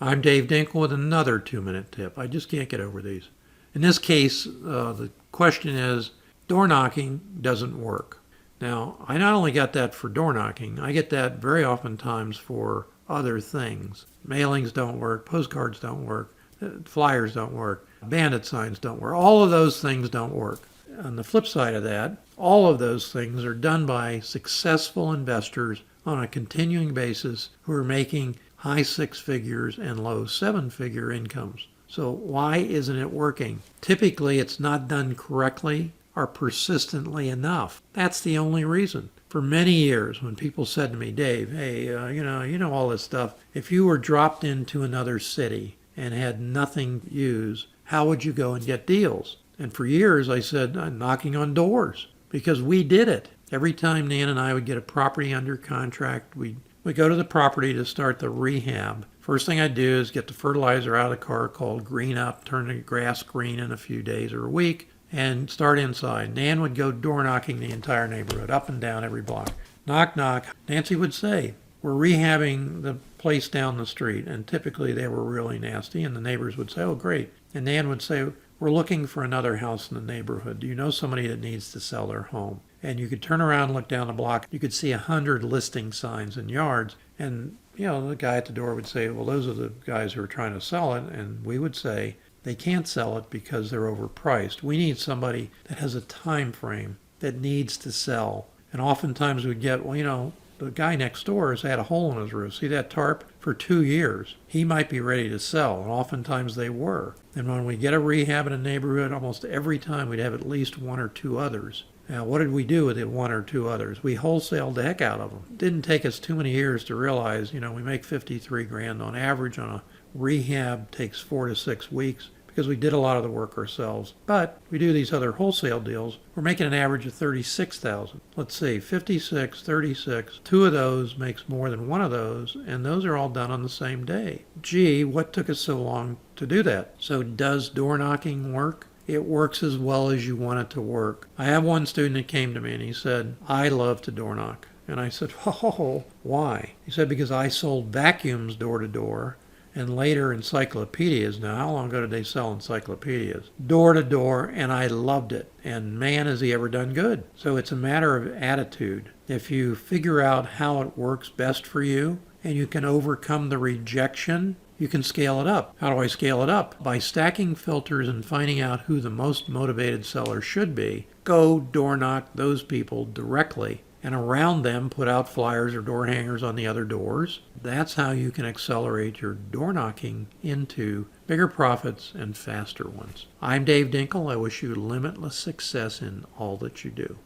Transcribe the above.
I'm Dave Dinkle with another 2-minute tip. I just can't get over these. In this case, the question is, door knocking doesn't work. Now, I not only got that for door knocking, I get that very oftentimes for other things. Mailings don't work, postcards don't work, flyers don't work, bandit signs don't work. All of those things don't work. On the flip side of that, all of those things are done by successful investors on a continuing basis who are making high six figures and low seven figure incomes. So why isn't it working? Typically, it's not done correctly or persistently enough. That's the only reason. For many years, when people said to me, Dave, hey, you know all this stuff. If you were dropped into another city and had nothing to use, how would you go and get deals? And for years, I said, I'm knocking on doors because we did it. Every time Nan and I would get a property under contract, we'd go to the property to start the rehab. First thing I'd do is get the fertilizer out of the car called Green Up, turn the grass green in a few days or a week, and start inside. Nan would go door knocking the entire neighborhood, up and down every block. Knock, knock. Nancy would say, we're rehabbing the place down the street. And typically they were really nasty, and the neighbors would say, oh, great. And Nan would say, we're looking for another house in the neighborhood. Do you know somebody that needs to sell their home? And you could turn around and look down the block. You could see 100 listing signs in yards. And, the guy at the door would say, well, those are the guys who are trying to sell it. And we would say, they can't sell it because they're overpriced. We need somebody that has a time frame that needs to sell. And oftentimes we'd get, the guy next door has had a hole in his roof. See that tarp? For 2 years. He might be ready to sell. And oftentimes they were. And when we get a rehab in a neighborhood, almost every time we'd have at least one or two others. Now, what did we do with the one or two others? We wholesaled the heck out of them. It didn't take us too many years to realize, we make 53 grand on average on a rehab, takes 4 to 6 weeks because we did a lot of the work ourselves. But we do these other wholesale deals. We're making an average of 36,000. Let's see, 56, 36. 2 of those makes more than one of those, and those are all done on the same day. Gee, what took us so long to do that? So does door knocking work? It works as well as you want it to work. I have one student that came to me and he said, I love to door knock. And I said, oh, why? He said, because I sold vacuums door to door and later encyclopedias. Now, how long ago did they sell encyclopedias? Door to door, and I loved it. And man, has he ever done good. So it's a matter of attitude. If you figure out how it works best for you and you can overcome the rejection, you can scale it up. How do I scale it up? By stacking filters and finding out who the most motivated seller should be. Go door knock those people directly, and around them put out flyers or door hangers on the other doors. That's how you can accelerate your door knocking into bigger profits and faster ones. I'm Dave Dinkle. I wish you limitless success in all that you do.